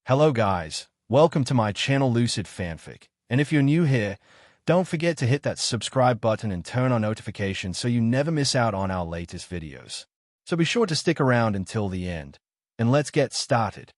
Hello guys, welcome to my channel Lucid Fanfic, and if you're new here, don't forget to hit that subscribe button and turn on notifications so you never miss out on our latest videos. So be sure to stick around until the end, and let's get started.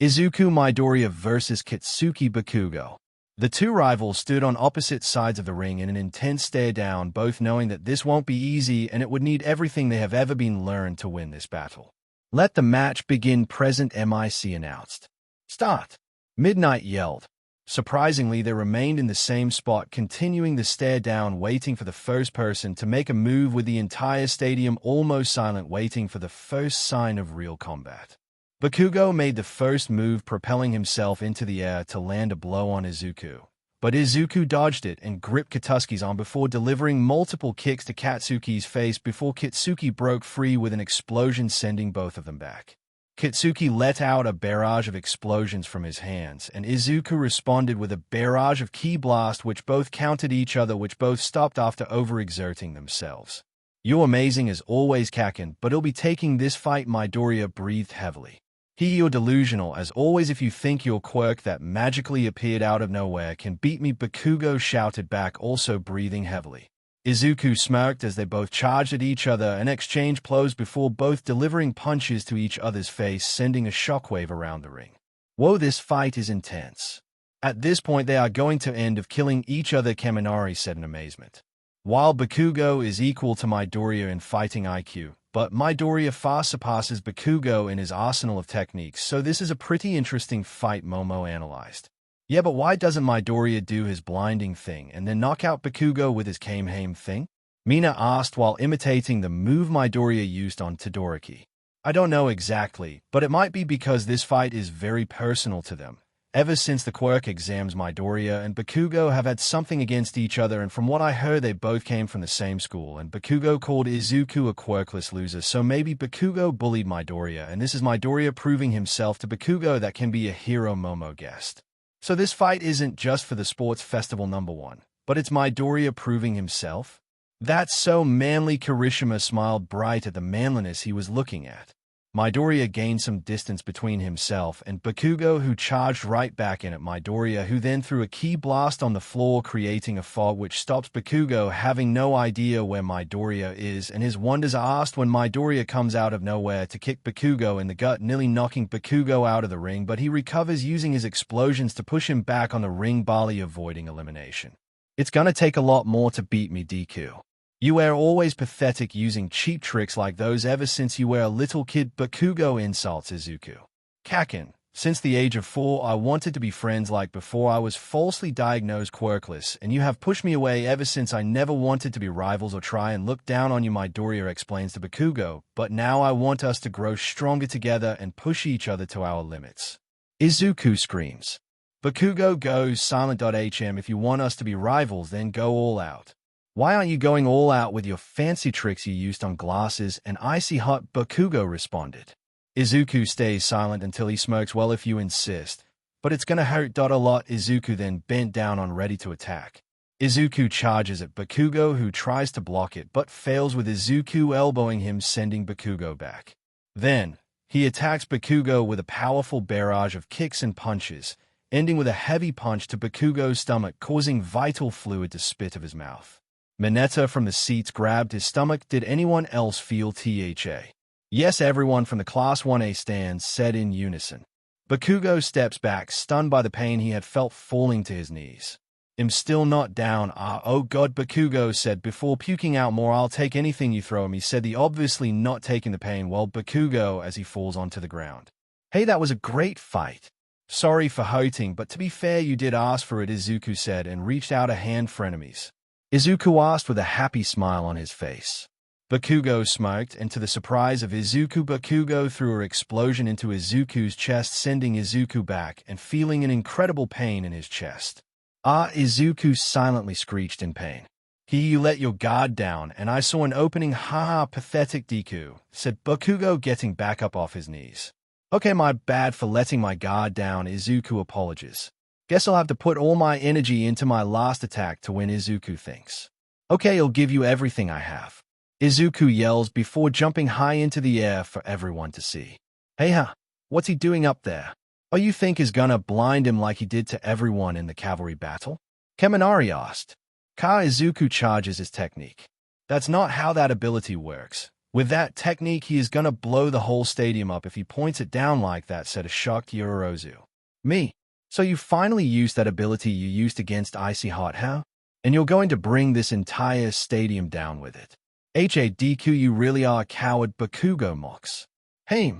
Izuku Midoriya vs Kitsuki Bakugo. The two rivals stood on opposite sides of the ring in an intense stare-down, both knowing that this won't be easy and it would need everything they have ever been learned to win this battle. Let the match begin. Present MIC announced. Start! Midnight yelled. Surprisingly, they remained in the same spot, continuing the stare-down, waiting for the first person to make a move, with the entire stadium almost silent, waiting for the first sign of real combat. Bakugo made the first move, propelling himself into the air to land a blow on Izuku. But Izuku dodged it and gripped Kitsuki's arm before delivering multiple kicks to Kitsuki's face before Kitsuki broke free with an explosion, sending both of them back. Kitsuki let out a barrage of explosions from his hands, and Izuku responded with a barrage of ki blast, which both countered each other, which both stopped after overexerting themselves. "You're amazing as always, Kaken, but he'll be taking this fight." Midoriya breathed heavily. "You're delusional as always if you think your quirk that magically appeared out of nowhere can beat me," Bakugo shouted back, also breathing heavily. Izuku smirked as they both charged at each other and exchanged blows before both delivering punches to each other's face, sending a shockwave around the ring. Whoa, this fight is intense. At this point they are going to end up killing each other, Kaminari said in amazement. While Bakugo is equal to Midoriya in fighting IQ, but Midoriya far surpasses Bakugo in his arsenal of techniques, so this is a pretty interesting fight, Momo analyzed. Yeah, but why doesn't Midoriya do his blinding thing and then knock out Bakugo with his Kamehameha thing? Mina asked while imitating the move Midoriya used on Todoroki. I don't know exactly, but it might be because this fight is very personal to them. Ever since the quirk exams, Midoriya and Bakugo have had something against each other, and from what I heard they both came from the same school, and Bakugo called Izuku a quirkless loser, so maybe Bakugo bullied Midoriya, and this is Midoriya proving himself to Bakugo that can be a hero, Momo guessed. So this fight isn't just for the sports festival #1, but it's Midoriya proving himself? That's so manly. Kirishima smiled bright at the manliness he was looking at. Midoriya gained some distance between himself and Bakugo, who charged right back in at Midoriya, who then threw a ki blast on the floor, creating a fog which stops Bakugo, having no idea where Midoriya is, and his wonders are asked when Midoriya comes out of nowhere to kick Bakugo in the gut, nearly knocking Bakugo out of the ring, but he recovers using his explosions to push him back on the ring, barely avoiding elimination. "It's gonna take a lot more to beat me, DQ. You were always pathetic using cheap tricks like those ever since you were a little kid," Bakugo insults Izuku. "Kaken, since the age of 4 I wanted to be friends like before I was falsely diagnosed quirkless, and you have pushed me away ever since. I never wanted to be rivals or try and look down on you," Midoriya explains to Bakugo, "but now I want us to grow stronger together and push each other to our limits." Izuku screams. Bakugo goes silent. "If you want us to be rivals, then go all out. Why aren't you going all out with your fancy tricks you used on glasses and icy hot?" Bakugo responded. Izuku stays silent until he smirks. "Well, if you insist, but it's gonna hurt a lot." Izuku then bent down on ready to attack. Izuku charges at Bakugo, who tries to block it but fails, with Izuku elbowing him, sending Bakugo back. Then, he attacks Bakugo with a powerful barrage of kicks and punches, ending with a heavy punch to Bakugo's stomach, causing vital fluid to spit of his mouth. Mineta from the seats grabbed his stomach. "Did anyone else feel THA?" "Yes," everyone from the Class 1A stands said in unison. Bakugo steps back, stunned by the pain he had felt, falling to his knees. "I'm still not down. Oh god," Bakugo said before puking out more. "I'll take anything you throw me," said the obviously not taking the pain well Bakugo as he falls onto the ground. "Hey, that was a great fight. Sorry for hurting, but to be fair, you did ask for it," Izuku said and reached out a hand for enemies. Izuku asked with a happy smile on his face. Bakugo smirked, and to the surprise of Izuku, Bakugo threw her explosion into Izuku's chest, sending Izuku back and feeling an incredible pain in his chest. Izuku silently screeched in pain. "You let your guard down, and I saw an opening. Haha, pathetic Deku," said Bakugo, getting back up off his knees. "Okay, my bad for letting my guard down," Izuku apologizes. "Guess I'll have to put all my energy into my last attack to win," Izuku thinks. "Okay, I'll give you everything I have," Izuku yells before jumping high into the air for everyone to see. "Hey, what's he doing up there?" Or you think is gonna blind him like he did to everyone in the cavalry battle? Kaminari asked. Izuku charges his technique. That's not how that ability works. With that technique, he is gonna blow the whole stadium up if he points it down like that, said a shocked Yororozu. Me? So you finally used that ability you used against Icy Hot, huh? And you're going to bring this entire stadium down with it. HADQ, you really are a coward, Bakugo mocks. Hey,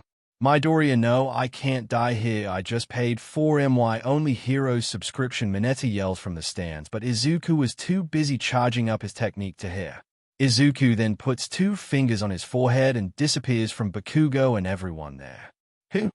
Midoriya, no, I can't die here. I just paid 4 only Heroes subscription, Mineta yells from the stands, but Izuku was too busy charging up his technique to hear. Izuku then puts 2 fingers on his forehead and disappears from Bakugo and everyone there. Who?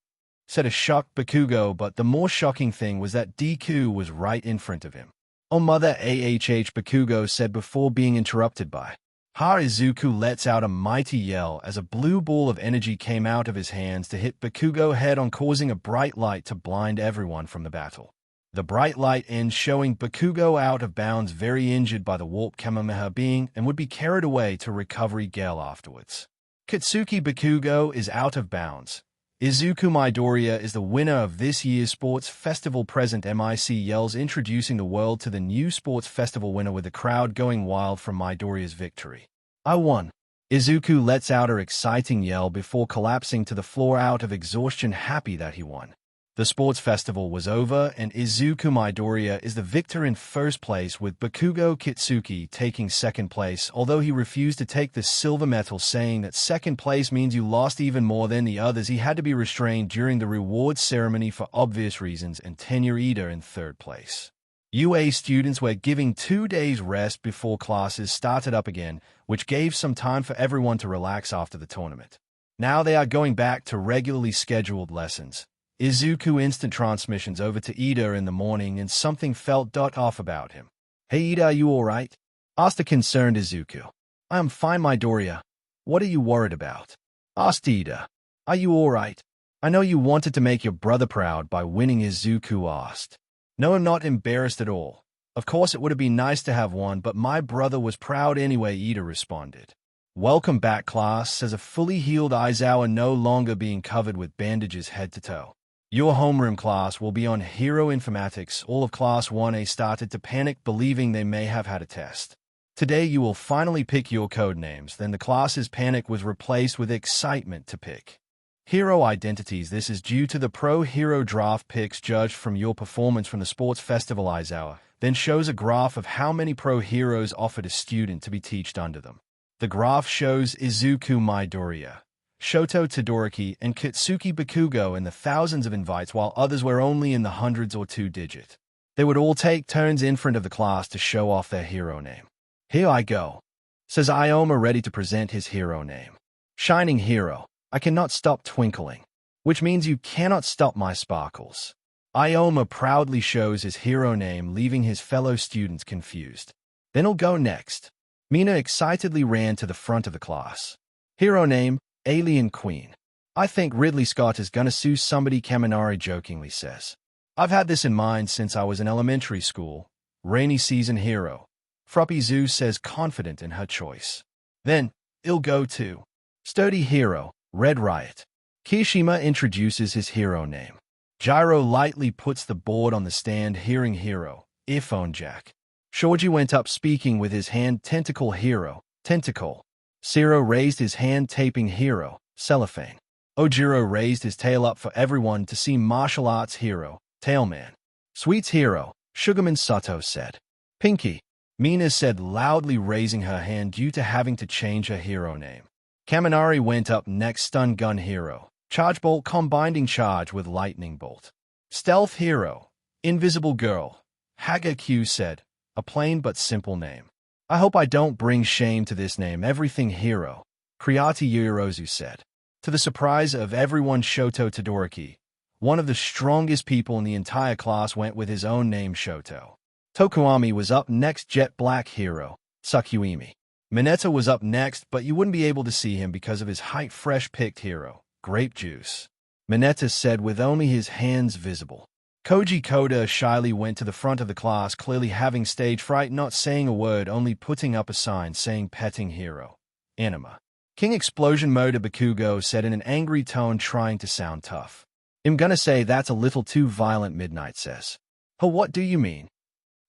Said a shocked Bakugo, but the more shocking thing was that DQ was right in front of him. Oh mother Bakugo said before being interrupted by. Izuku lets out a mighty yell as a blue ball of energy came out of his hands to hit Bakugo head-on, causing a bright light to blind everyone from the battle. The bright light ends, showing Bakugo out of bounds, very injured by the warp Kamehameha being, and would be carried away to Recovery Gale afterwards. Katsuki Bakugo is out of bounds. Izuku Midoriya is the winner of this year's sports festival. Present MIC yells, introducing the world to the new sports festival winner, with the crowd going wild from Midoriya's victory. I won. Izuku lets out her exciting yell before collapsing to the floor out of exhaustion, happy that he won. The sports festival was over, and Izuku Midoriya is the victor in first place, with Bakugo Kitsuki taking second place, although he refused to take the silver medal, saying that second place means you lost even more than the others. He had to be restrained during the rewards ceremony for obvious reasons, and tenure Ida in third place. UA students were giving 2 days rest before classes started up again, which gave some time for everyone to relax after the tournament. Now they are going back to regularly scheduled lessons. Izuku instant transmissions over to Ida in the morning, and something felt off about him. Hey Ida, are you alright? Asked a concerned Izuku. I am fine, Midoriya. What are you worried about? Asked Ida. Are you alright? I know you wanted to make your brother proud by winning, Izuku asked. No, I'm not embarrassed at all. Of course it would have been nice to have won, but my brother was proud anyway, Ida responded. Welcome back, class, says a fully healed Aizawa, no longer being covered with bandages head to toe. Your homeroom class will be on Hero Informatics. All of Class 1A started to panic, believing they may have had a test. Today you will finally pick your code names. Then the class's panic was replaced with excitement to pick hero identities. This is due to the Pro Hero draft picks judged from your performance from the Sports Festival. Aizawa then shows a graph of how many Pro Heroes offered a student to be taught under them. The graph shows Izuku Midoriya, Shoto Todoroki, and Katsuki Bakugo in the thousands of invites, while others were only in the hundreds or 2-digit. They would all take turns in front of the class to show off their hero name. Here I go, says Ioma, ready to present his hero name. Shining Hero, I cannot stop twinkling, which means you cannot stop my sparkles. Ioma proudly shows his hero name, leaving his fellow students confused. Then I'll go next. Mina excitedly ran to the front of the class. Hero name, Alien Queen. I think Ridley Scott is gonna sue somebody, Kaminari jokingly says. I've had this in mind since I was in elementary school. Rainy season hero. Fruppy Zoo says, confident in her choice. Then, I'll go to Sturdy Hero, Red Riot. Kishima introduces his hero name. Gyro lightly puts the board on the stand. Hearing Hero, Earphone Jack. Shoji went up speaking with his hand. Tentacle Hero, Tentacle. Zero raised his hand, taping Hero, Cellophane. Ojiro raised his tail up for everyone to see. Martial Arts Hero, Tailman. Sweets Hero, Sugarman Sato said. Pinky, Mina said loudly, raising her hand due to having to change her hero name. Kaminari went up next. Stun Gun Hero, Charge Bolt, combining charge with Lightning Bolt. Stealth Hero, Invisible Girl. Haga Q said, a plain but simple name. I hope I don't bring shame to this name. Everything Hero, Kriati Yorozu said. To the surprise of everyone, Shoto Todoroki, one of the strongest people in the entire class, went with his own name, Shoto. Tokuami was up next. Jet Black Hero, Tsukuimi. Mineta was up next, but you wouldn't be able to see him because of his height. Fresh picked hero, Grape Juice. Mineta said with only his hands visible. Koji Koda shyly went to the front of the class, clearly having stage fright, not saying a word, only putting up a sign saying Petting Hero, Anima. King Explosion Mode, Bakugo said in an angry tone, trying to sound tough. I'm gonna say that's a little too violent, Midnight says. Oh, what do you mean?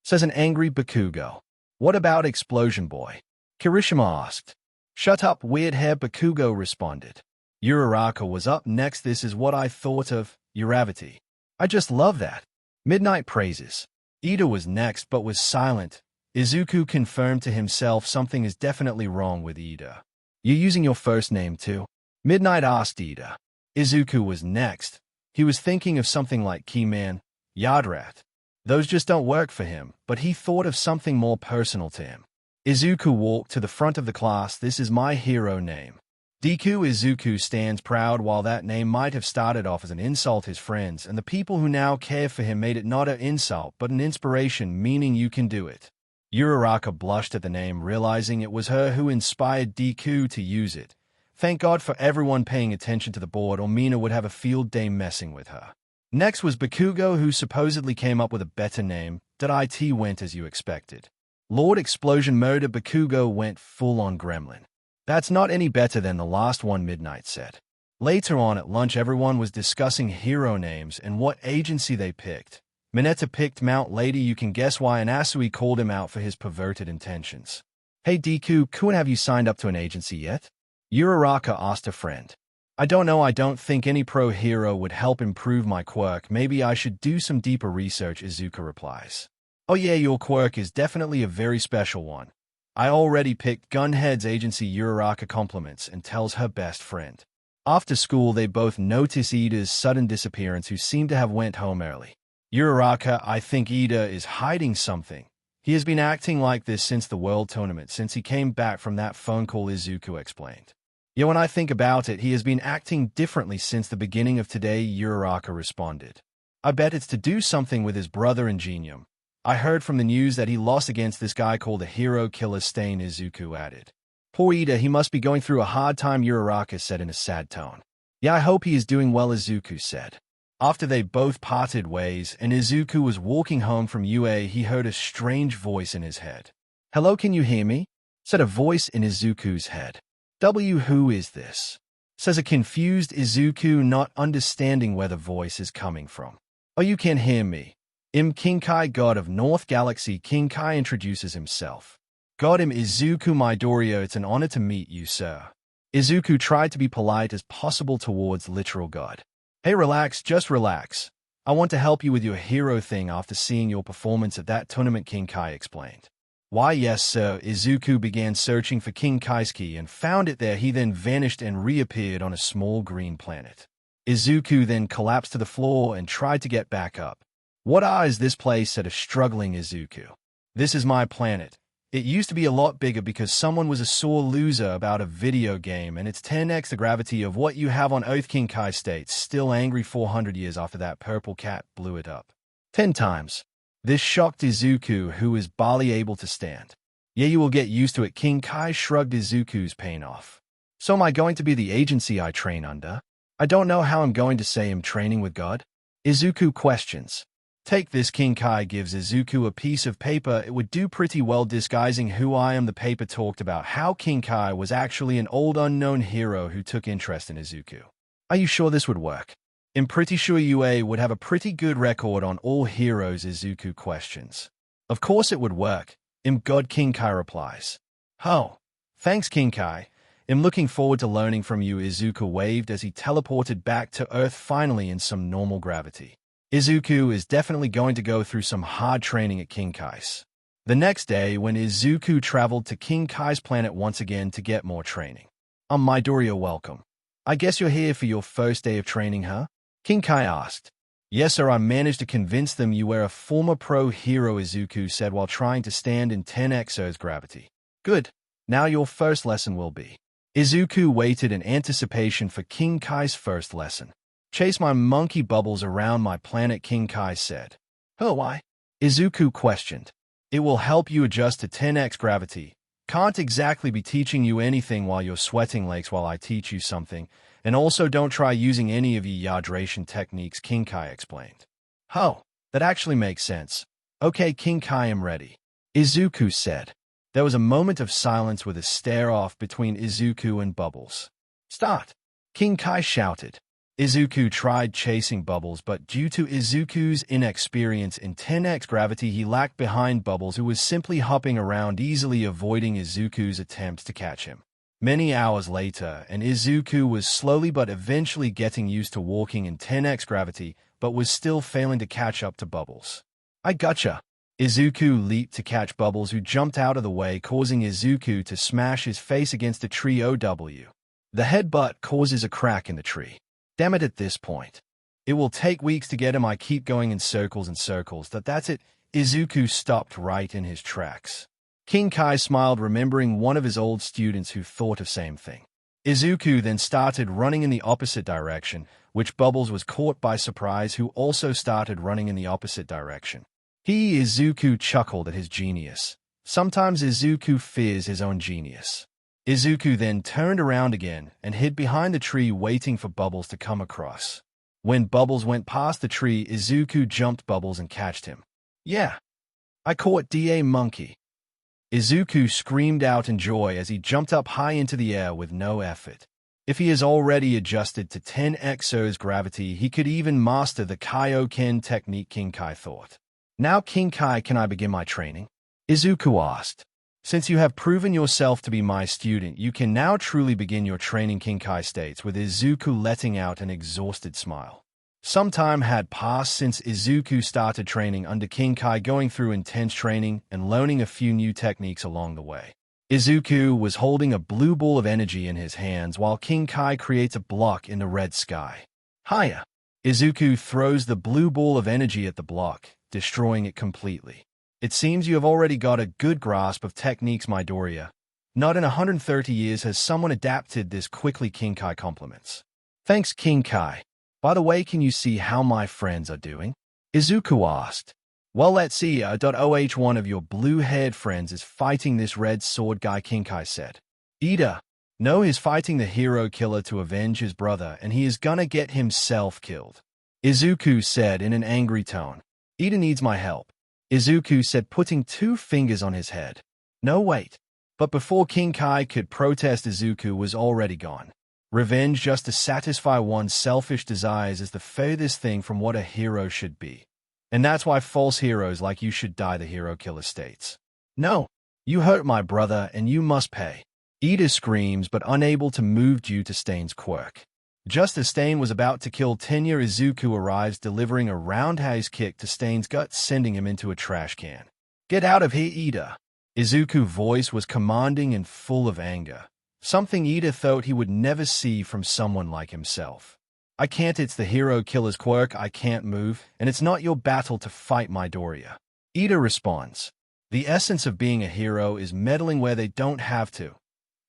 Says an angry Bakugo. What about Explosion Boy? Kirishima asked. Shut up, weird hair, Bakugo responded. Uraraka was up next. This is what I thought of Uravity. I just love that. Midnight praises. Ida was next but was silent. Izuku confirmed to himself something is definitely wrong with Ida. You using your first name too? Midnight asked Ida. Izuku was next. He was thinking of something like Keyman, Yadrat. Those just don't work for him, but he thought of something more personal to him. Izuku walked to the front of the class. This is my hero name. Deku. Izuku stands proud. While that name might have started off as an insult, his friends and the people who now care for him made it not an insult but an inspiration, meaning you can do it. Uraraka blushed at the name, realizing it was her who inspired Deku to use it. Thank God for everyone paying attention to the board, or Mina would have a field day messing with her. Next was Bakugo, who supposedly came up with a better name. It went as you expected. Lord Explosion Murder. Bakugo went full-on gremlin. That's not any better than the last one, Midnight said. Later on at lunch, everyone was discussing hero names and what agency they picked. Mineta picked Mount Lady. You can guess why, and Asui called him out for his perverted intentions. Hey Deku, have you signed up to an agency yet? Uraraka asked a friend. I don't know. I don't think any pro-hero would help improve my quirk. Maybe I should do some deeper research, Izuku replies. Oh yeah, your quirk is definitely a very special one. I already picked Gunhead's agency. Uraraka compliments and tells her best friend. After school, they both notice Ida's sudden disappearance, who seemed to have went home early. Uraraka, I think Ida is hiding something. He has been acting like this since the World Tournament, since he came back from that phone call, Izuku explained. Yeah, when I think about it, he has been acting differently since the beginning of today, Uraraka responded. I bet it's to do something with his brother Ingenium. I heard from the news that he lost against this guy called the Hero Killer Stain, Izuku added. Poor Ida, he must be going through a hard time, Uraraka said in a sad tone. Yeah, I hope he is doing well, Izuku said. After they both parted ways and Izuku was walking home from UA, he heard a strange voice in his head. Hello, can you hear me? Said a voice in Izuku's head. Who is this? Says a confused Izuku, not understanding where the voice is coming from. Oh, you can hear me. Kinkai, god of North Galaxy. Kinkai introduces himself. God, Izuku Midoriya, it's an honor to meet you, sir. Izuku tried to be polite as possible towards literal god. Hey, relax, just relax. I want to help you with your hero thing after seeing your performance at that tournament, Kinkai explained. Why, yes, sir. Izuku began searching for Kinkai's key and found it there. He then vanished and reappeared on a small green planet. Izuku then collapsed to the floor and tried to get back up. What is this place? Said a struggling Izuku. This is my planet. It used to be a lot bigger because someone was a sore loser about a video game, and it's 10x the gravity of what you have on Earth, Kinkai states, still angry 400 years after that purple cat blew it up. 10 times. This shocked Izuku, who is barely able to stand. Yeah, you will get used to it. Kinkai shrugged Izuku's pain off. So am I going to be the agency I train under? I don't know how I'm going to say I'm training with God. Izuku questions. Take this. Kinkai gives Izuku a piece of paper. It would do pretty well disguising who I am. The paper talked about how Kinkai was actually an old unknown hero who took interest in Izuku. Are you sure this would work? I'm pretty sure UA would have a pretty good record on all heroes, Izuku questions. Of course it would work. God, Kinkai replies. Oh, thanks, Kinkai. I'm looking forward to learning from you. Izuku waved as he teleported back to Earth, finally in some normal gravity. Izuku is definitely going to go through some hard training at Kinkai's. The next day, when Izuku traveled to Kinkai's planet once again to get more training. Midoriya, welcome. I guess you're here for your first day of training, huh? Kinkai asked. Yes, sir, I managed to convince them you were a former pro hero, Izuku said while trying to stand in 10x Earth's gravity. Good. Now your first lesson will be. Izuku waited in anticipation for Kinkai's first lesson. Chase my monkey bubbles around my planet, Kinkai said. Oh, why? Izuku questioned. It will help you adjust to 10x gravity. Can't exactly be teaching you anything while you're sweating lakes while I teach you something. And also don't try using any of your hydration techniques, Kinkai explained. Oh, that actually makes sense. Okay, Kinkai, I'm ready. Izuku said. There was a moment of silence with a stare-off between Izuku and Bubbles. Start! Kinkai shouted. Izuku tried chasing Bubbles, but due to Izuku's inexperience in 10x gravity, he lagged behind Bubbles, who was simply hopping around, easily avoiding Izuku's attempts to catch him. Many hours later, and Izuku was slowly but eventually getting used to walking in 10x gravity, but was still failing to catch up to Bubbles. "I gotcha!" Izuku leaped to catch Bubbles, who jumped out of the way, causing Izuku to smash his face against a tree. OW. The headbutt causes a crack in the tree. Damn it, at this point. It will take weeks to get him. I keep going in circles and circles. That's it. Izuku stopped right in his tracks. King Kai smiled, remembering one of his old students who thought of same thing. Izuku then started running in the opposite direction, which Bubbles was caught by surprise, who also started running in the opposite direction. Izuku chuckled at his genius. Sometimes Izuku fears his own genius. Izuku then turned around again and hid behind the tree, waiting for Bubbles to come across. When Bubbles went past the tree, Izuku jumped Bubbles and catched him. "Yeah, I caught da monkey." Izuku screamed out in joy as he jumped up high into the air with no effort. If he is already adjusted to 10x's gravity, he could even master the Kaioken technique, King Kai thought. "Now, King Kai, can I begin my training?" Izuku asked. "Since you have proven yourself to be my student, you can now truly begin your training," King Kai states, with Izuku letting out an exhausted smile. Some time had passed since Izuku started training under King Kai, going through intense training and learning a few new techniques along the way. Izuku was holding a blue ball of energy in his hands while King Kai creates a block in the red sky. "Hiya!" Izuku throws the blue ball of energy at the block, destroying it completely. "It seems you have already got a good grasp of techniques, Midoriya. Not in 130 years has someone adapted this quickly," King Kai compliments. "Thanks, King Kai. By the way, can you see how my friends are doing?" Izuku asked. "Well, let's see. One of your blue-haired friends is fighting this red sword guy," King Kai said. "Ida. No, he's fighting the hero killer to avenge his brother, and he is gonna get himself killed," Izuku said in an angry tone. "Ida needs my help," Izuku said, putting two fingers on his head. "No, wait." But before King Kai could protest, Izuku was already gone. Revenge just to satisfy one's selfish desires is the furthest thing from what a hero should be. And that's why false heroes like you should die, the hero killer states. "No, you hurt my brother and you must pay." Ida screams, but unable to move due to Stain's quirk. Just as Stain was about to kill Tenya, Izuku arrives, delivering a roundhouse kick to Stain's gut, sending him into a trash can. "Get out of here, Ida!" Izuku's voice was commanding and full of anger, something Ida thought he would never see from someone like himself. "I can't, it's the hero killer's quirk, I can't move, and it's not your battle to fight, Midoriya." Ida responds. "The essence of being a hero is meddling where they don't have to.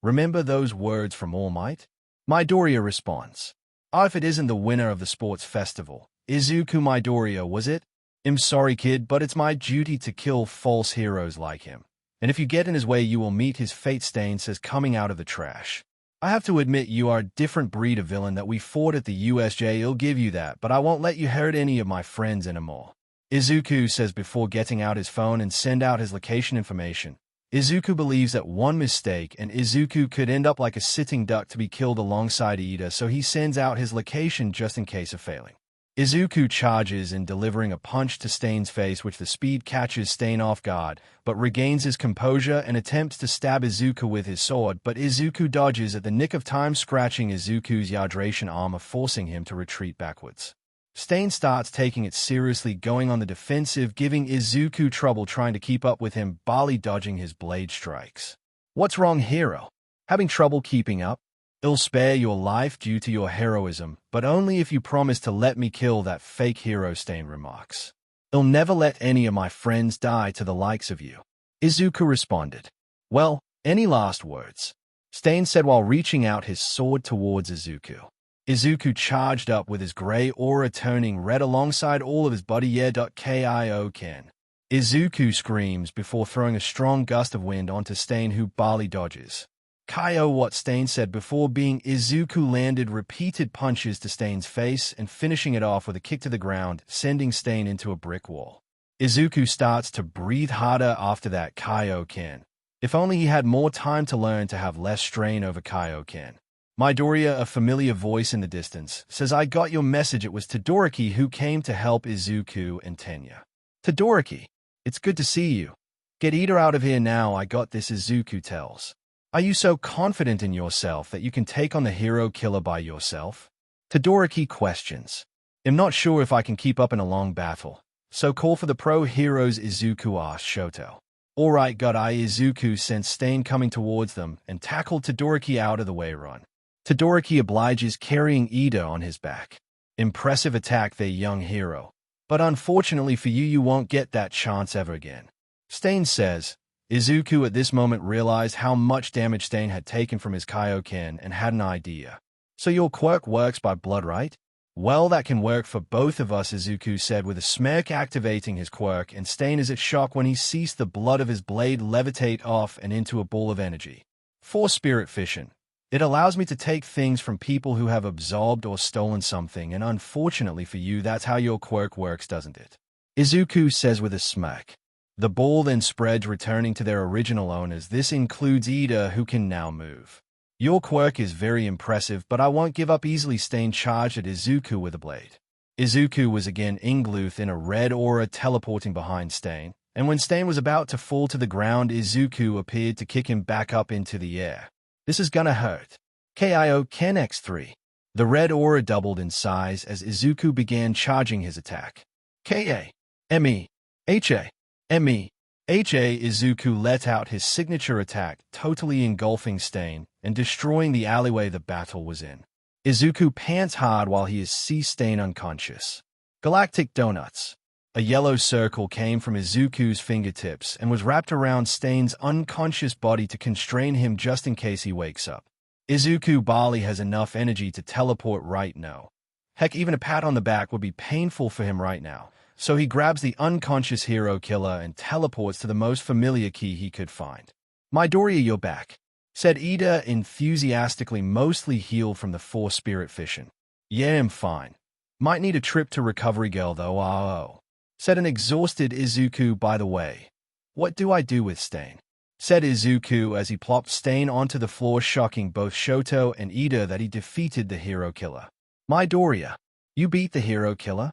Remember those words from All Might?" Midoriya responds. "Oh, if it isn't the winner of the sports festival, Izuku Midoriya, was it? I'm sorry, kid, but it's my duty to kill false heroes like him. And if you get in his way, you will meet his fate," Stain says, coming out of the trash. "I have to admit, you are a different breed of villain that we fought at the USJ. I'll give you that, but I won't let you hurt any of my friends anymore," Izuku says before getting out his phone and send out his location information. Izuku believes that one mistake and Izuku could end up like a sitting duck to be killed alongside Ida, so he sends out his location just in case of failing. Izuku charges in, delivering a punch to Stain's face, which the speed catches Stain off guard, but regains his composure and attempts to stab Izuku with his sword, but Izuku dodges at the nick of time, scratching Izuku's hydration armor, forcing him to retreat backwards. Stain starts taking it seriously, going on the defensive, giving Izuku trouble trying to keep up with him, barely dodging his blade strikes. "What's wrong, hero? Having trouble keeping up? I'll spare your life due to your heroism, but only if you promise to let me kill that fake hero," Stain remarks. "I'll never let any of my friends die to the likes of you," Izuku responded. "Well, any last words?" Stain said while reaching out his sword towards Izuku. Izuku charged up with his gray aura turning red alongside all of his body. "Yeah, Kaioken." Izuku screams before throwing a strong gust of wind onto Stain, who barely dodges. "Kaio," what Stain said before being Izuku landed repeated punches to Stain's face and finishing it off with a kick to the ground, sending Stain into a brick wall. Izuku starts to breathe harder after that Kaioken. If only he had more time to learn to have less strain over Kaioken. Midoriya, a familiar voice in the distance, says, "I got your message. It was Todoroki who came to help Izuku and Tenya." "Todoroki, it's good to see you. Get Ida out of here now. I got this," Izuku tells. "Are you so confident in yourself that you can take on the hero killer by yourself?" Todoroki questions. "I'm not sure if I can keep up in a long battle, so call for the pro heroes," Izuku asks Shoto. "Alright, got I." Izuku sensed Stain coming towards them and tackled Todoroki out of the way. Run. Todoroki obliges, carrying Ida on his back. Impressive attack there, young hero. But unfortunately for you, you won't get that chance ever again, Stain says. Izuku at this moment realized how much damage Stain had taken from his Kaioken and had an idea. "So your quirk works by blood, right?" "Well, that can work for both of us," Izuku said with a smirk, activating his quirk, and Stain is at shock when he sees the blood of his blade levitate off and into a ball of energy. "For spirit fission. It allows me to take things from people who have absorbed or stolen something, and unfortunately for you, that's how your quirk works, doesn't it?" Izuku says with a smirk. The ball then spreads, returning to their original owners. This includes Ida, who can now move. "Your quirk is very impressive, but I won't give up easily." Stain charged at Izuku with a blade. Izuku was again engulfed in a red aura, teleporting behind Stain, and when Stain was about to fall to the ground, Izuku appeared to kick him back up into the air. "This is gonna hurt." Kaioken X3. The red aura doubled in size as Izuku began charging his attack. K-A-M-E-H-A. Izuku let out his signature attack, totally engulfing Stain and destroying the alleyway the battle was in. Izuku pants hard while he sees Stain unconscious. Galactic Donuts. A yellow circle came from Izuku's fingertips and was wrapped around Stain's unconscious body to constrain him just in case he wakes up. Izuku barely has enough energy to teleport right now. Heck, even a pat on the back would be painful for him right now. So he grabs the unconscious hero killer and teleports to the most familiar key he could find. "Midoriya, you're back," said Ida enthusiastically, mostly healed from the force spirit fission. "Yeah, I'm fine. Might need a trip to Recovery Girl though, said an exhausted Izuku. "By the way, what do I do with Stain?" said Izuku as he plopped Stain onto the floor, shocking both Shoto and Ida that he defeated the hero killer. "Midoriya, you beat the hero killer?"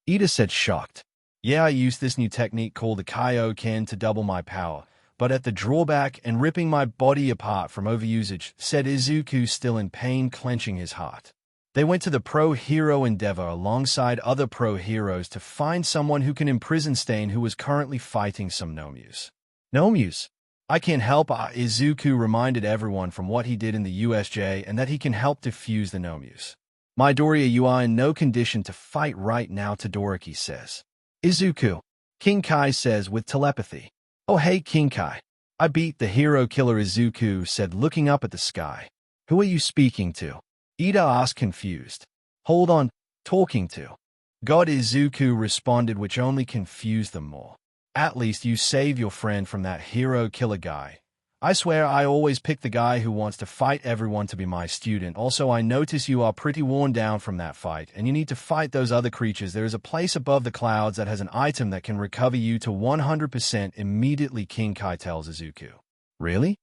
Ida said, shocked. "Yeah, I used this new technique called the Kaioken to double my power, but at the drawback and ripping my body apart from overusage," said Izuku, still in pain, clenching his heart. They went to the pro-hero endeavor alongside other pro-heroes to find someone who can imprison Stain, who was currently fighting some Nomus. "Nomus? I can't help," Izuku reminded everyone from what he did in the USJ and that he can help defuse the Nomus. "Midoriya, you are in no condition to fight right now," Todoroki says. "Izuku," King Kai says with telepathy. "Oh hey, King Kai. I beat the hero killer," Izuku said, looking up at the sky. "Who are you speaking to?" Ida asked, confused. "Hold on, talking to God," Izuku responded, which only confused them more. "At least you saved your friend from that hero killer guy. I swear I always pick the guy who wants to fight everyone to be my student. Also, I notice you are pretty worn down from that fight, and you need to fight those other creatures. There is a place above the clouds that has an item that can recover you to 100% immediately," King Kai tells Izuku. "Really?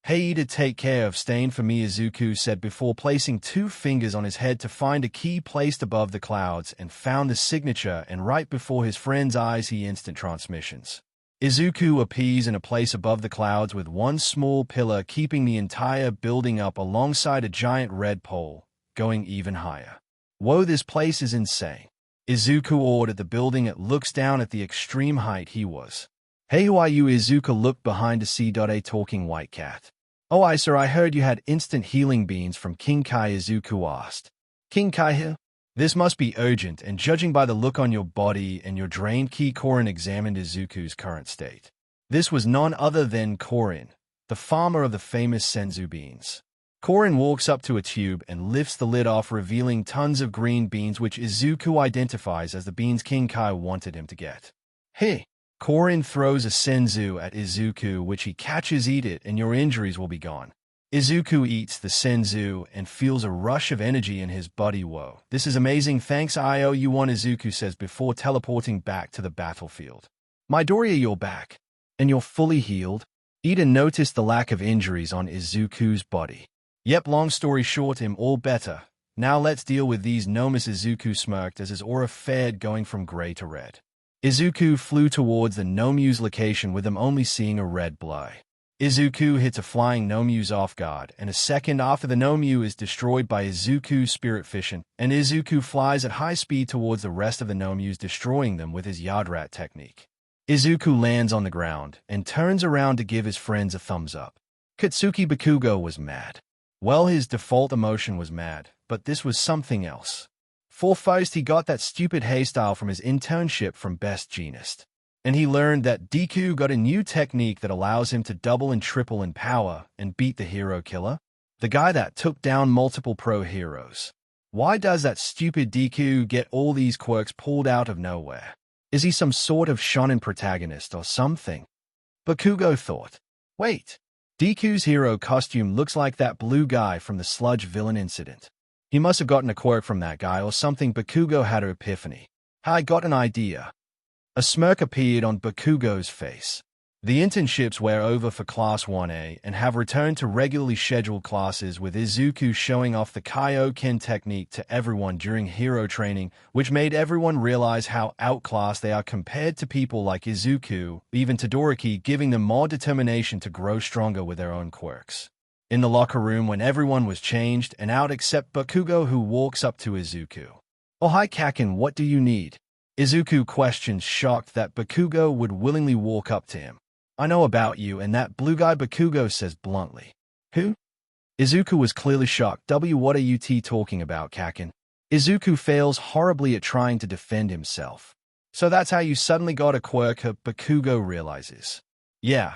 Hey, Ida, take care of Stain for me," Izuku said before placing 2 fingers on his head to find a key placed above the clouds and found the signature, and right before his friend's eyes he instant transmissions. Izuku appears in a place above the clouds with one small pillar keeping the entire building up alongside a giant red pole, going even higher. "Whoa, this place is insane," Izuku awed at the building. It looks down at the extreme height he was. "Hey, who are you?" Izuku looked behind to see a talking white cat. "Oh, sir, I heard you had instant healing beans from King Kai," Izuku asked. "King Kai here? This must be urgent, and judging by the look on your body and your drained ki," Korin examined Izuku's current state. This was none other than Korin, the farmer of the famous senzu beans. Korin walks up to a tube and lifts the lid off, revealing tons of green beans, which Izuku identifies as the beans King Kai wanted him to get. "Hey!" Korin throws a senzu at Izuku, which he catches. "Eat it, and your injuries will be gone." Izuku eats the senzu and feels a rush of energy in his body. "Whoa, this is amazing, thanks, I owe you one," Izuku says before teleporting back to the battlefield. "Midoriya, you're back. And you're fully healed?" Ida noticed the lack of injuries on Izuku's body. Yep, long story short, him all better. Now let's deal with these gnomes. Izuku smirked as his aura faded, going from gray to red. Izuku flew towards the gnome's location with him only seeing a red blow. Izuku hits a flying gnome's off guard, and a second after the gnome is destroyed by Izuku's spirit fission, and Izuku flies at high speed towards the rest of the gnomes, destroying them with his Yardrat technique. Izuku lands on the ground and turns around to give his friends a thumbs up. Katsuki Bakugo was mad. Well, his default emotion was mad, but this was something else. For first, he got that stupid hairstyle from his internship from Best Jeanist. And he learned that Deku got a new technique that allows him to double and triple in power and beat the hero killer, the guy that took down multiple pro heroes. Why does that stupid Deku get all these quirks pulled out of nowhere? Is he some sort of shonen protagonist or something? Bakugo thought. Wait, Deku's hero costume looks like that blue guy from the sludge villain incident. He must have gotten a quirk from that guy or something. Bakugo had an epiphany. I got an idea. A smirk appeared on Bakugo's face. The internships were over for Class 1A and have returned to regularly scheduled classes, with Izuku showing off the Kaioken technique to everyone during hero training, which made everyone realize how outclassed they are compared to people like Izuku, even Todoroki giving them more determination to grow stronger with their own quirks. In the locker room, when everyone was changed and out except Bakugo, who walks up to Izuku. Oh, hi Kaken, what do you need? Izuku questions, shocked that Bakugo would willingly walk up to him. I know about you and that blue guy, Bakugo says bluntly. Who? Izuku was clearly shocked. What are you talking about, Kaken? Izuku fails horribly at trying to defend himself. So that's how you suddenly got a quirk, Bakugo realizes. Yeah,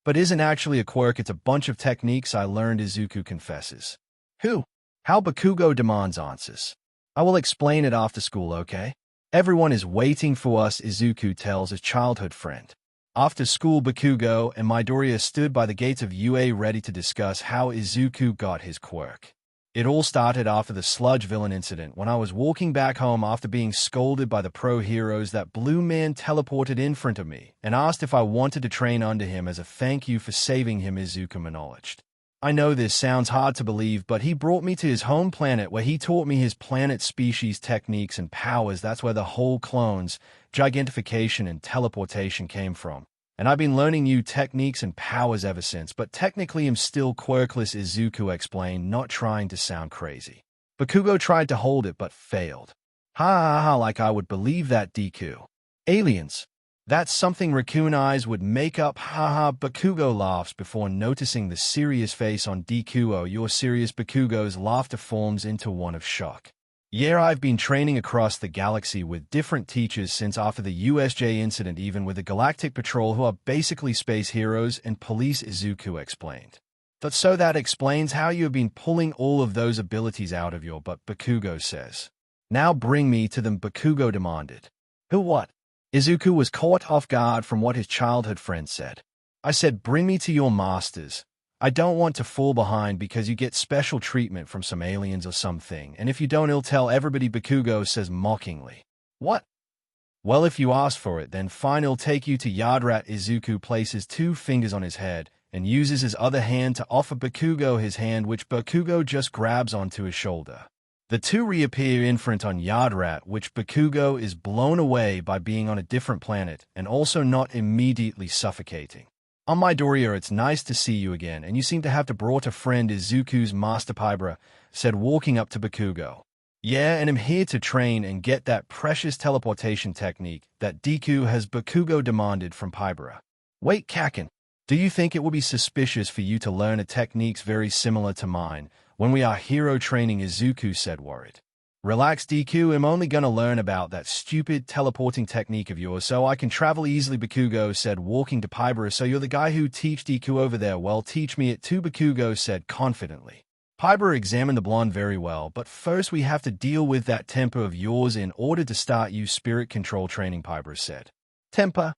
but isn't actually a quirk, it's a bunch of techniques I learned, Izuku confesses. Who? How? Bakugo demands answers. I will explain it after school, okay? Everyone is waiting for us, Izuku tells his childhood friend. After school, Bakugo and Midoriya stood by the gates of UA ready to discuss how Izuku got his quirk. It all started after the sludge villain incident, when I was walking back home after being scolded by the pro heroes. That blue man teleported in front of me and asked if I wanted to train under him as a thank you for saving him, Izuku acknowledged. I know this sounds hard to believe, but he brought me to his home planet where he taught me his planet species techniques and powers. That's where the whole clones, gigantification, and teleportation came from. And I've been learning new techniques and powers ever since, but technically I'm still quirkless, Izuku explained, not trying to sound crazy. Bakugo tried to hold it but failed. Ha ha ha, like I would believe that, Deku. Aliens. That's something raccoon eyes would make up, haha. Bakugo laughs before noticing the serious face on Deku. Oh, you're serious? Bakugo's laughter forms into one of shock. Yeah, I've been training across the galaxy with different teachers since after the USJ incident, even with the Galactic Patrol, who are basically space heroes and police, Izuku explained. So that explains how you have been pulling all of those abilities out of your butt, Bakugo says. Now bring me to them, Bakugo demanded. Who? What? Izuku was caught off guard from what his childhood friend said. I said bring me to your masters. I don't want to fall behind because you get special treatment from some aliens or something, and if you don't, I'll tell everybody, Bakugo says mockingly. What? Well, if you ask for it, then fine, I'll take you to Yardrat. Izuku places 2 fingers on his head and uses his other hand to offer Bakugo his hand, which Bakugo just grabs onto his shoulder. The 2 reappear in front on Yardrat, which Bakugo is blown away by being on a different planet and also not immediately suffocating. On Midoriya, it's nice to see you again, and you seem to have brought a friend, Izuku's master Pybra said, walking up to Bakugo. Yeah, and I'm here to train and get that precious teleportation technique that Deku has, Bakugo demanded from Pybra. Wait, Kaken, do you think it will be suspicious for you to learn a techniques very similar to mine when we are hero training? Izuku said, worried. Relax, Deku, I'm only gonna learn about that stupid teleporting technique of yours so I can travel easily, Bakugo said, walking to Pybra. So you're the guy who teach Deku over there? Well, teach me it too, Bakugo said confidently. Pybra examined the blonde very well, but first we have to deal with that temper of yours in order to start you spirit control training, Pybra said. Temper?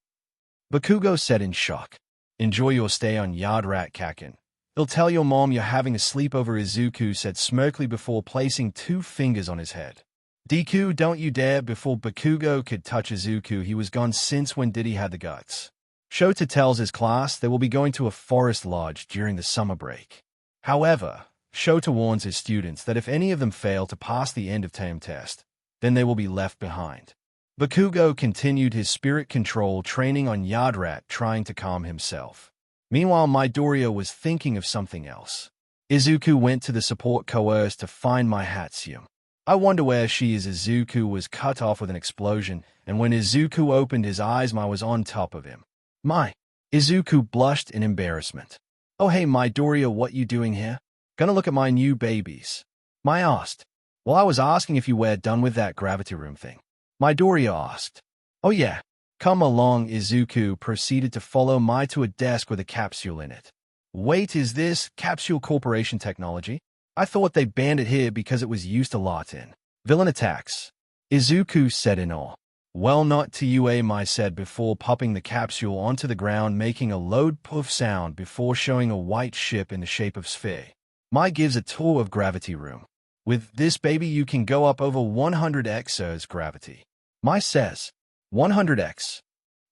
Bakugo said in shock. Enjoy your stay on Yardrat, Kaken. He'll tell your mom you're having a sleepover, Izuku said smirkly before placing 2 fingers on his head. Deku, don't you dare! Before Bakugo could touch Izuku, he was gone. Since when did he have the guts? Shota tells his class they will be going to a forest lodge during the summer break. However, Shota warns his students that if any of them fail to pass the end of term test, then they will be left behind. Bakugo continued his spirit control training on Yardrat, trying to calm himself. Meanwhile, Midoriya was thinking of something else. Izuku went to the support coerce to find my Hatsune. I wonder where she is. Izuku was cut off with an explosion, and when Izuku opened his eyes, Mai was on top of him. My! Izuku blushed in embarrassment. Oh hey Midoriya, what you doing here? Gonna look at my new babies? Mai asked. Well, I was asking if you were done with that gravity room thing. Midoriya asked. Oh yeah. Come along. Izuku proceeded to follow Mai to a desk with a capsule in it. Wait, is this Capsule Corporation technology? I thought they banned it here because it was used a lot in villain attacks. Izuku said in awe. Well, not to you, Mai said before popping the capsule onto the ground, making a loud poof sound before showing a white ship in the shape of sphere. Mai gives a tour of gravity room. With this baby you can go up over 100x Earth's gravity. Mai says. 100x.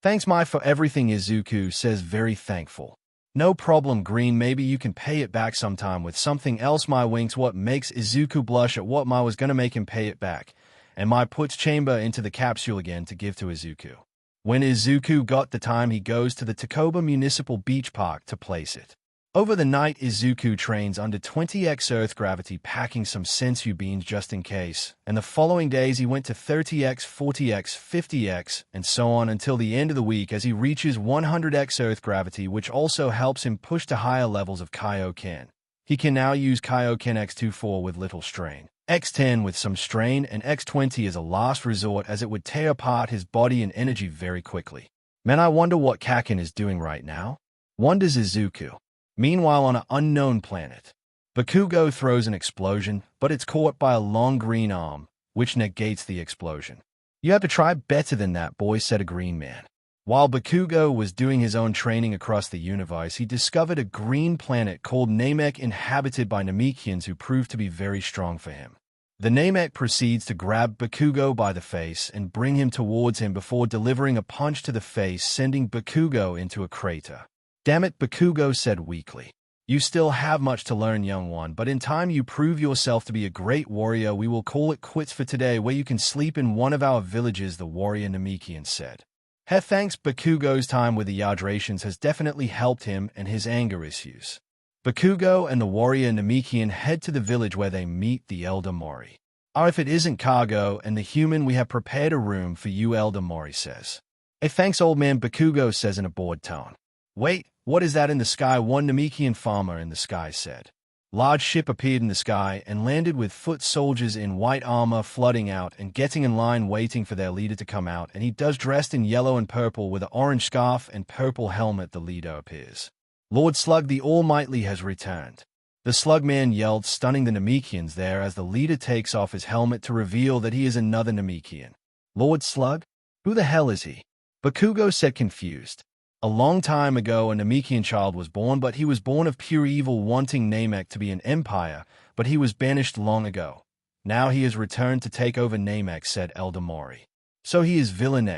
Thanks Mai for everything. Izuku says, very thankful. No problem Green, maybe you can pay it back sometime with something else. Mai winks, what makes Izuku blush at what Mai was gonna make him pay it back, and Mai puts chamber into the capsule again to give to Izuku. When Izuku got the time, he goes to the Takoba Municipal Beach Park to place it. Over the night, Izuku trains under 20x Earth gravity, packing some sensu beans just in case, and the following days he went to 30x, 40x, 50x, and so on until the end of the week as he reaches 100x Earth gravity, which also helps him push to higher levels of Kaioken. He can now use Kaioken X24 with little strain, X10 with some strain, and X20 as a last resort as it would tear apart his body and energy very quickly. Man, I wonder what Kaken is doing right now? Wonders Izuku. Meanwhile, on an unknown planet, Bakugo throws an explosion, but it's caught by a long green arm, which negates the explosion. You have to try better than that, boy, said a green man. While Bakugo was doing his own training across the universe, he discovered a green planet called Namek inhabited by Namekians who proved to be very strong for him. The Namek proceeds to grab Bakugo by the face and bring him towards him before delivering a punch to the face, sending Bakugo into a crater. Damn it, Bakugo said weakly. You still have much to learn, young one, but in time you prove yourself to be a great warrior. We will call it quits for today, where you can sleep in one of our villages, the warrior Namekian said. Hey, thanks, Bakugo's time with the Yadratians has definitely helped him and his anger issues. Bakugo and the warrior Namekian head to the village where they meet the Elder Mori. Oh, if it isn't Cargo and the human, we have prepared a room for you, Elder Mori says. Hey, thanks, old man, Bakugo says in a bored tone. Wait, what is that in the sky? One Namekian farmer in the sky said. Large ship appeared in the sky and landed with foot soldiers in white armor flooding out and getting in line waiting for their leader to come out, and he does dressed in yellow and purple with an orange scarf and purple helmet. The leader appears. Lord Slug the Almighty has returned. The Slugman yelled, stunning the Namekians there as the leader takes off his helmet to reveal that he is another Namekian. Lord Slug? Who the hell is he? Bakugo said, confused. A long time ago, a Namekian child was born, but he was born of pure evil, wanting Namek to be an empire, but he was banished long ago. Now he has returned to take over Namek, said Elder Mori. So he is villain.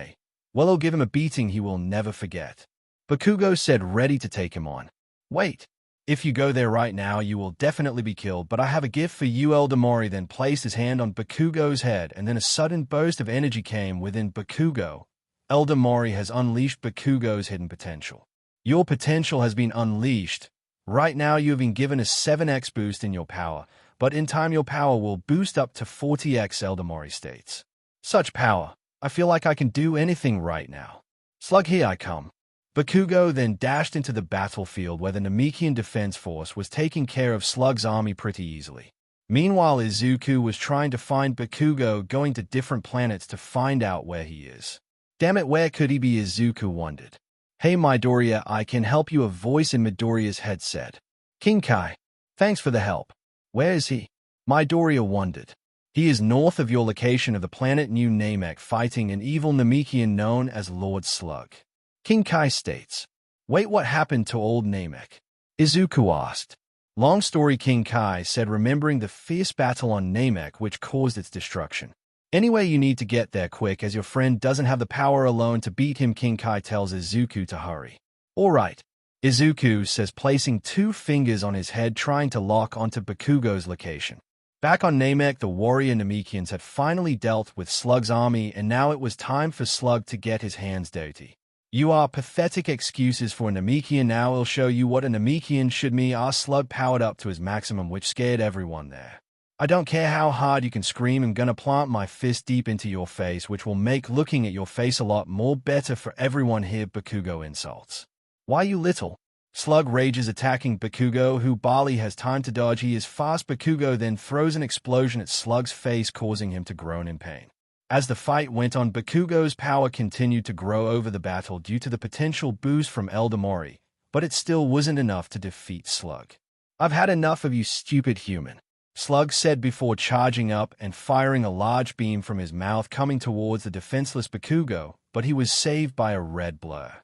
Well, I'll give him a beating he will never forget. Bakugo said, ready to take him on. Wait. If you go there right now, you will definitely be killed, but I have a gift for you, Elder Mori then placed his hand on Bakugo's head, and then a sudden burst of energy came within Bakugo. Elder Mori has unleashed Bakugo's hidden potential. Your potential has been unleashed. Right now you have been given a 7x boost in your power, but in time your power will boost up to 40x, Elder Mori states. Such power. I feel like I can do anything right now. Slug, here I come. Bakugo then dashed into the battlefield where the Namekian Defense Force was taking care of Slug's army pretty easily. Meanwhile, Izuku was trying to find Bakugo, going to different planets to find out where he is. Damn it, where could he be? Izuku wondered. Hey Midoriya, I can help you, a voice in Midoriya's head said. King Kai, thanks for the help. Where is he? Midoriya wondered. He is north of your location of the planet New Namek, fighting an evil Namekian known as Lord Slug. King Kai states. Wait, what happened to old Namek? Izuku asked. Long story, King Kai said, remembering the fierce battle on Namek which caused its destruction. Anyway, you need to get there quick as your friend doesn't have the power alone to beat him. King Kai tells Izuku to hurry. Alright. Izuku says, placing 2 fingers on his head trying to lock onto Bakugo's location. Back on Namek, the warrior Namekians had finally dealt with Slug's army, and now it was time for Slug to get his hands dirty. "You are pathetic excuses for a Namekian. Now I'll show you what a Namekian should be." Our Slug powered up to his maximum, which scared everyone there. "I don't care how hard you can scream, I'm gonna plant my fist deep into your face, which will make looking at your face a lot more better for everyone here." Bakugo insults. "Why, you little..." Slug rages, attacking Bakugo, who barely has time to dodge. He is fast. Bakugo then throws an explosion at Slug's face, causing him to groan in pain. As the fight went on, Bakugo's power continued to grow over the battle due to the potential boost from Elder Mori, but it still wasn't enough to defeat Slug. "I've had enough of you, stupid human," Slug said before charging up and firing a large beam from his mouth coming towards the defenseless Bakugo, but he was saved by a red blur.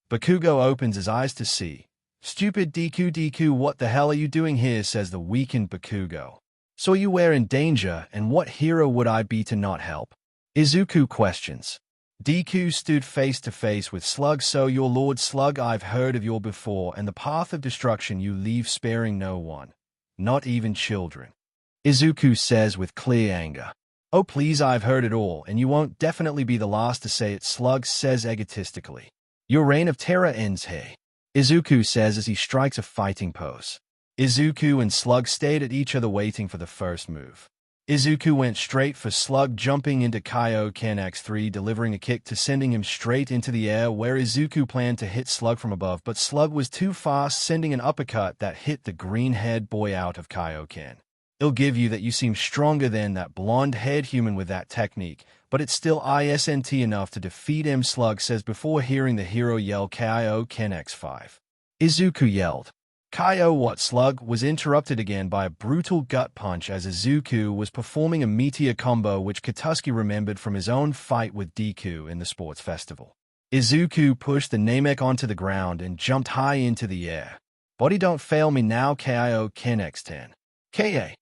Bakugo opens his eyes to see. "Stupid Deku, what the hell are you doing here?" says the weakened Bakugo. "So you were in danger, and what hero would I be to not help?" Izuku questions. Deku stood face to face with Slug. "So your Lord Slug, I've heard of you before, and the path of destruction you leave sparing no one, not even children," Izuku says with clear anger. "Oh please, I've heard it all, and you won't definitely be the last to say it," Slug says egotistically. "Your reign of terror ends here," Izuku says as he strikes a fighting pose. Izuku and Slug stayed at each other waiting for the first move. Izuku went straight for Slug, jumping into Kaioken X3, delivering a kick to sending him straight into the air, where Izuku planned to hit Slug from above, but Slug was too fast, sending an uppercut that hit the green-haired boy out of Kaioken. "It'll give you that you seem stronger than that blonde-haired human with that technique, but it's still isn't enough to defeat him," Slug says before hearing the hero yell Kaioken X5. Izuku yelled, "Kaio what?" Slug was interrupted again by a brutal gut punch as Izuku was performing a meteor combo which Katsuki remembered from his own fight with Deku in the sports festival. Izuku pushed the Namek onto the ground and jumped high into the air. "Body don't fail me now, Kaioken X10. K-A-M-E-H-A-M-E.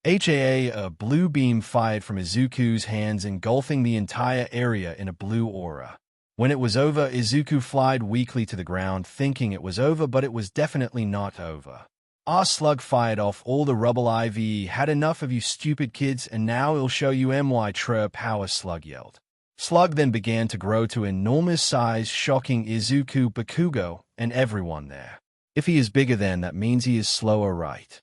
HAA, a blue beam fired from Izuku's hands, engulfing the entire area in a blue aura. When it was over, Izuku flied weakly to the ground, thinking it was over, but it was definitely not over. Our Slug fired off all the rubble. "I've had enough of you stupid kids, and now I'll show you my true power," Slug yelled. Slug then began to grow to enormous size, shocking Izuku, Bakugo, and everyone there. "If he is bigger then, that means he is slower, right?"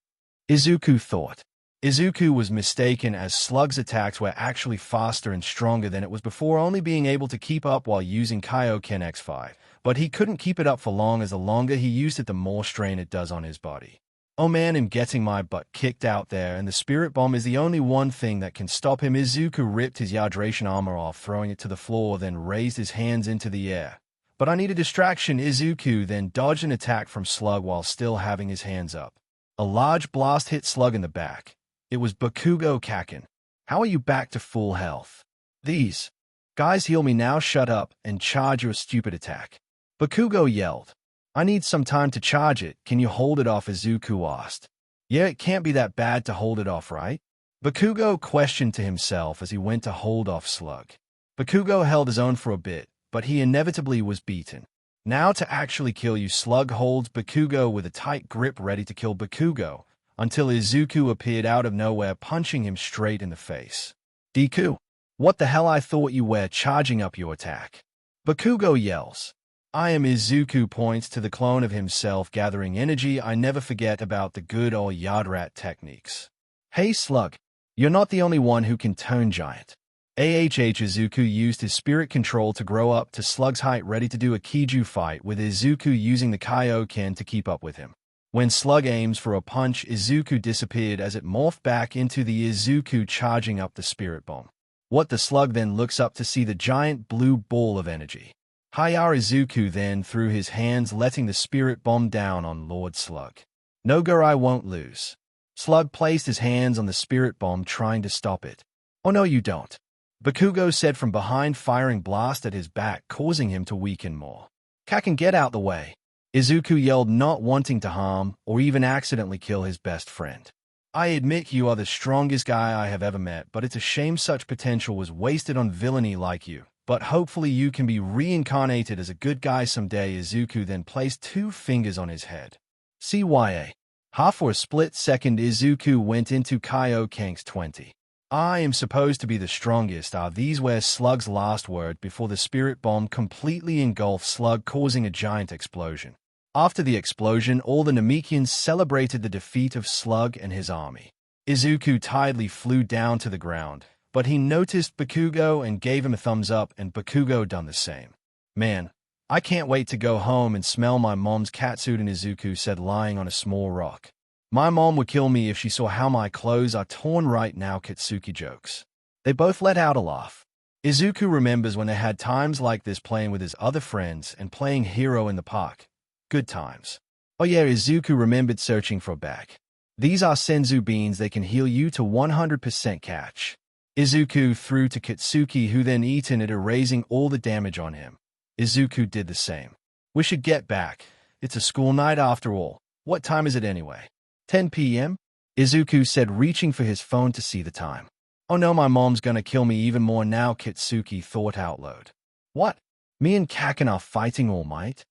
Izuku thought. Izuku was mistaken, as Slug's attacks were actually faster and stronger than it was before, only being able to keep up while using Kaioken X5. But he couldn't keep it up for long, as the longer he used it, the more strain it does on his body. "Oh man, I'm getting my butt kicked out there, and the Spirit Bomb is the only one thing that can stop him." Izuku ripped his hydration armor off, throwing it to the floor, then raised his hands into the air. "But I need a distraction." Izuku then dodged an attack from Slug while still having his hands up. A large blast hit Slug in the back. It was Bakugo. "Kaken, how are you back to full health?" "These guys heal me now. Shut up and charge your stupid attack," Bakugo yelled. "I need some time to charge it. Can you hold it off?" Izuku asked. "Yeah, it can't be that bad to hold it off, right?" Bakugo questioned to himself as he went to hold off Slug. Bakugo held his own for a bit, but he inevitably was beaten. "Now to actually kill you." Slug holds Bakugo with a tight grip, ready to kill Bakugo, until Izuku appeared out of nowhere, punching him straight in the face. "Deku, what the hell? I thought you were charging up your attack," Bakugo yells. "I am." Izuku points to the clone of himself, gathering energy. "I never forget about the good old Yardrat techniques." "Hey Slug, you're not the only one who can turn giant." Izuku used his spirit control to grow up to Slug's height, ready to do a Kiju fight, with Izuku using the Kaioken to keep up with him. When Slug aims for a punch, Izuku disappeared as it morphed back into the Izuku, charging up the Spirit Bomb. What the Slug then looks up to see the giant blue ball of energy. Hayar Izuku then threw his hands, letting the Spirit Bomb down on Lord Slug. "Nogur, I won't lose." Slug placed his hands on the Spirit Bomb, trying to stop it. "Oh no, you don't," Bakugo said from behind, firing blast at his back, causing him to weaken more. "Kaken, get out the way," Izuku yelled, not wanting to harm or even accidentally kill his best friend. "I admit you are the strongest guy I have ever met, but it's a shame such potential was wasted on villainy like you," but hopefully you can be reincarnated as a good guy someday. Izuku then placed 2 fingers on his head. CYA. Half for a split second, Izuku went into Kaioken's 20. I am supposed to be the strongest. Are these were Slug's last word before the spirit bomb completely engulfed Slug, causing a giant explosion. After the explosion, all the Namekians celebrated the defeat of Slug and his army. Izuku tidily flew down to the ground, but he noticed Bakugo and gave him a thumbs up, and Bakugo done the same. Man, I can't wait to go home and smell my mom's catsuit, Izuku said, lying on a small rock. My mom would kill me if she saw how my clothes are torn right now. Katsuki jokes. They both let out a laugh. Izuku remembers when they had times like this playing with his other friends and playing hero in the park. Good times. Oh yeah, Izuku remembered searching for a bag. These are senzu beans. They can heal you to 100% catch. Izuku threw to Katsuki, who then eaten it, erasing all the damage on him. Izuku did the same. We should get back. It's a school night after all. What time is it anyway? 10 p.m.? Izuku said, reaching for his phone to see the time. Oh no, my mom's gonna kill me even more now, Katsuki thought out loud. What? Me and Kaken are fighting All Might?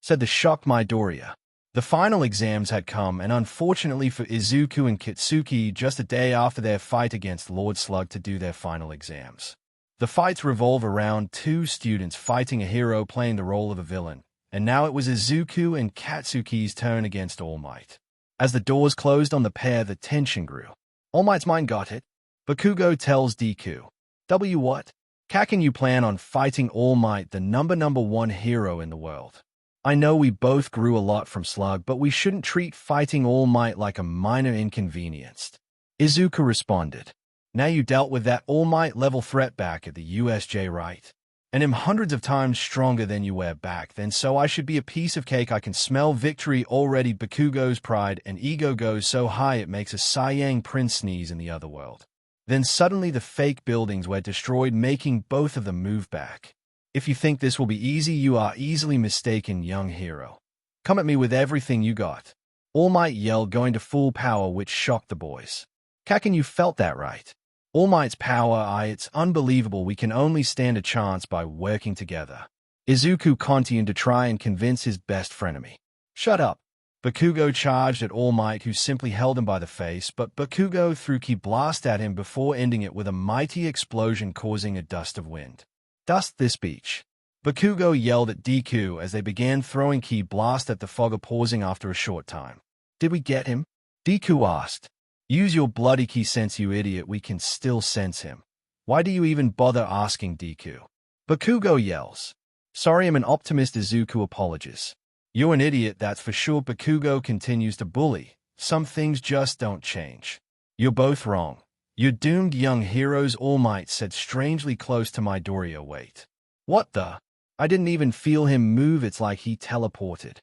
Said the shocked Midoriya. The final exams had come, and unfortunately for Izuku and Katsuki, just a day after their fight against Lord Slug to do their final exams. The fights revolve around 2 students fighting a hero playing the role of a villain, and now it was Izuku and Katsuki's turn against All Might. As the doors closed on the pair, the tension grew. All Might's mind got it. Bakugo tells Deku. What? Kaken, you plan on fighting All Might, the number 1 hero in the world. I know we both grew a lot from Slug, but we shouldn't treat fighting All Might like a minor inconvenience. Izuku responded. Now you dealt with that All Might level threat back at the USJ, right? And am hundreds of times stronger than you were back then, so I should be a piece of cake. I can smell victory already. Bakugo's pride and ego goes so high it makes a Saiyang prince sneeze in the other world. Then suddenly the fake buildings were destroyed, making both of them move back. If you think this will be easy, you are easily mistaken, young hero. Come at me with everything you got. All Might yelled, going to full power, which shocked the boys. Kaken, you felt that right? All Might's power, it's unbelievable. We can only stand a chance by working together. Izuku continued to try and convince his best frenemy. Shut up. Bakugo charged at All Might, who simply held him by the face, but Bakugo threw Ki Blast at him before ending it with a mighty explosion, causing a dust of wind. Dust this beach. Bakugo yelled at Deku as they began throwing Ki Blast at the fogger, pausing after a short time. Did we get him? Deku asked. Use your bloody ki sense, you idiot. We can still sense him. Why do you even bother asking, Deku? Bakugo yells. Sorry, I'm an optimist. Izuku apologizes. You're an idiot, that's for sure. Bakugo continues to bully. Some things just don't change. You're both wrong. You're doomed, young heroes. All Might said, strangely close to Midoriya. Wait. What the? I didn't even feel him move. It's like he teleported.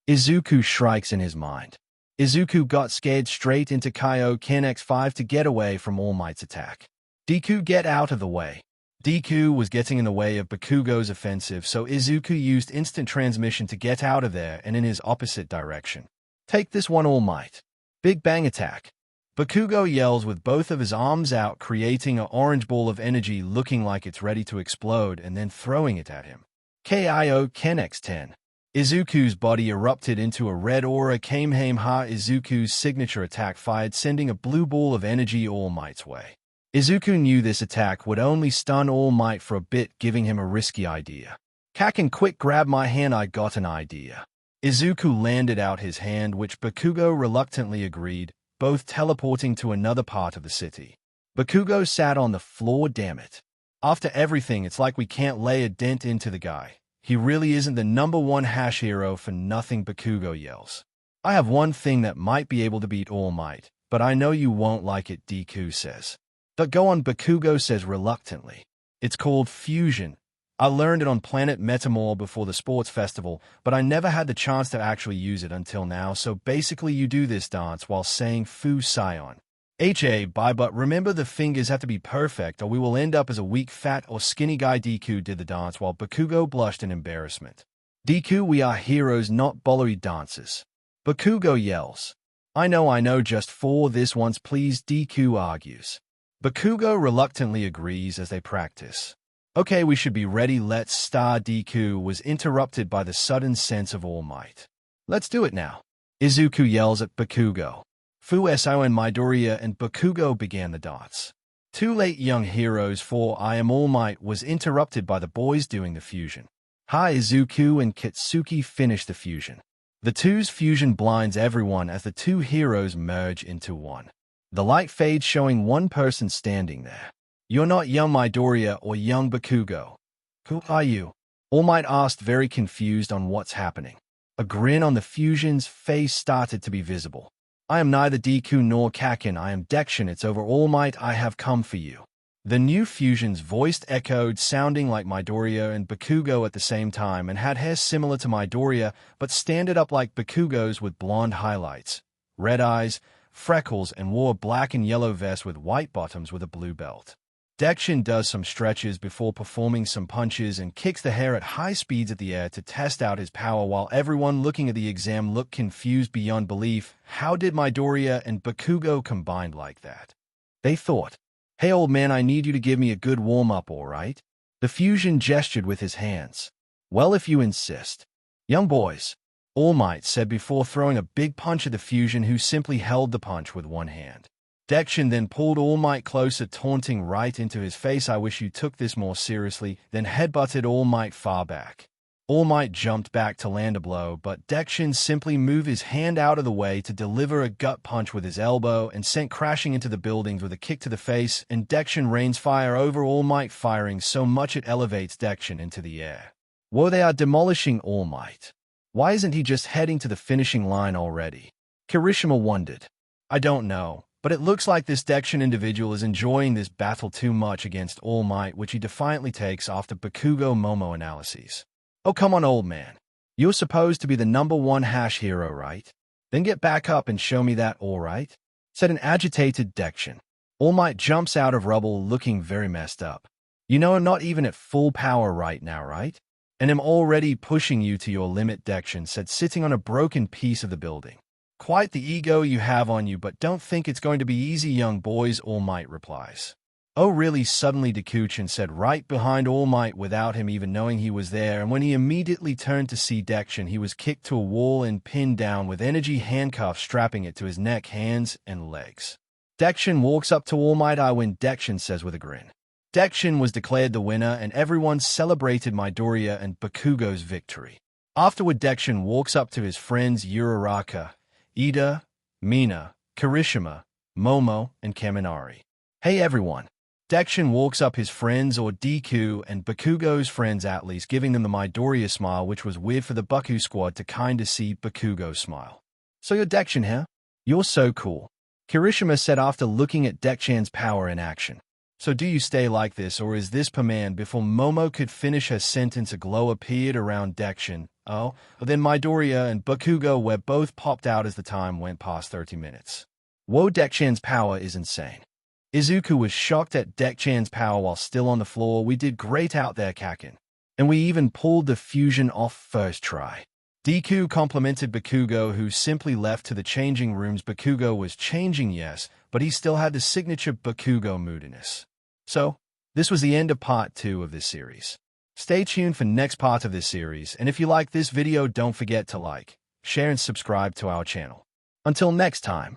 Izuku shrieks in his mind. Izuku got scared straight into Kaioken X5 to get away from All Might's attack. Deku, get out of the way. Deku was getting in the way of Bakugo's offensive, so Izuku used instant transmission to get out of there and in his opposite direction. Take this one, All Might. Big Bang attack. Bakugo yells with both of his arms out, creating an orange ball of energy looking like it's ready to explode, and then throwing it at him. Kaioken X10. Izuku's body erupted into a red aura. Kamehameha. Izuku's signature attack fired, sending a blue ball of energy All Might's way. Izuku knew this attack would only stun All Might for a bit, giving him a risky idea. Kaken, quick, grab my hand. I got an idea. Izuku landed out his hand, which Bakugo reluctantly agreed, both teleporting to another part of the city. Bakugo sat on the floor. Damn it. After everything, it's like we can't lay a dent into the guy. He really isn't the number 1 hash hero for nothing. Bakugo yells. I have one thing that might be able to beat All Might, but I know you won't like it, Deku says. Go on, Bakugo says reluctantly. It's called fusion. I learned it on planet Metamor before the sports festival, but I never had the chance to actually use it until now, so basically you do this dance while saying Fu Sion. Bye, but remember the fingers have to be perfect or we will end up as a weak, fat, or skinny guy. Deku did the dance while Bakugo blushed in embarrassment. Deku, we are heroes, not bollery dancers. Bakugo yells. I know, just for this once please, Deku argues. Bakugo reluctantly agrees as they practice. Okay, we should be ready. Let's start. Deku was interrupted by the sudden sense of All Might. Let's do it now. Izuku yells at Bakugo. Fueso and Midoriya and Bakugo began the dance. Too late, young heroes, for I Am All Might was interrupted by the boys doing the fusion. Izuku and Katsuki finish the fusion. The two's fusion blinds everyone as the two heroes merge into one. The light fades, showing one person standing there. You're not young Midoriya or young Bakugo. Who are you? All Might asked, very confused on what's happening. A grin on the fusion's face started to be visible. I am neither Deku nor Kakin. I am Dekshin. It's over, All Might. I have come for you. The new fusion's voice echoed, sounding like Midoriya and Bakugo at the same time, and had hair similar to Midoriya, but standed up like Bakugo's with blonde highlights, red eyes, freckles, and wore a black and yellow vest with white bottoms with a blue belt. Dekshin does some stretches before performing some punches and kicks the hair at high speeds at the air to test out his power, while everyone looking at the exam looked confused beyond belief. How did Midoriya and Bakugo combine like that? They thought. Hey, old man, I need you to give me a good warm-up, all right? The fusion gestured with his hands. Well, if you insist. Young boys, All Might said before throwing a big punch at the fusion, who simply held the punch with one hand. Dekshin then pulled All Might closer, taunting right into his face. I wish you took this more seriously, then headbutted All Might far back. All Might jumped back to land a blow, but Dekshin simply moved his hand out of the way to deliver a gut punch with his elbow and sent crashing into the buildings with a kick to the face, and Dekshin rains fire over All Might, firing so much it elevates Dekshin into the air. Whoa, they are demolishing All Might. Why isn't he just heading to the finishing line already? Kirishima wondered. I don't know, but it looks like this Dekshin individual is enjoying this battle too much against All Might, which he defiantly takes after Bakugo Momo analyses. Oh, come on, old man. You're supposed to be the #1 hero, right? Then get back up and show me that, all right? Said an agitated Dekshin. All Might jumps out of rubble looking very messed up. You know I'm not even at full power right now, right? And I'm already pushing you to your limit, Dekshin said, sitting on a broken piece of the building. Quite the ego you have on you, but don't think it's going to be easy, young boys, All Might replies. Oh really? Suddenly Deku-chan said, right behind All Might without him even knowing he was there, and when he immediately turned to see Dekshin, he was kicked to a wall and pinned down with energy handcuffs strapping it to his neck, hands, and legs. Dekshin walks up to All Might. I win, Dekshin says with a grin. Dekshin was declared the winner, and everyone celebrated Midoriya and Bakugo's victory. Afterward, Dekshin walks up to his friends Uraraka, Ida, Mina, Kirishima, Momo, and Kaminari. Hey everyone. Dekshin walks up his friends, or Deku, and Bakugo's friends, at least, giving them the Midoriya smile, which was weird for the Baku squad to kinda see Bakugo smile. So you're Dekshin, huh? You're so cool. Kirishima said after looking at Dekshin's power in action. So do you stay like this, or is this permanent? Before Momo could finish her sentence, a glow appeared around Dekshin. Oh, then Midoriya and Bakugo were both popped out as the time went past 30 minutes. Whoa, Dekshin's power is insane. Izuku was shocked at Dekshin's power while still on the floor. We did great out there, Kakin. And we even pulled the fusion off first try. Deku complimented Bakugo, who simply left to the changing rooms. Bakugo was changing, yes, but he still had the signature Bakugo moodiness. So, this was the end of part 2 of this series. Stay tuned for next part of this series, and if you like this video, don't forget to like, share, and subscribe to our channel. Until next time.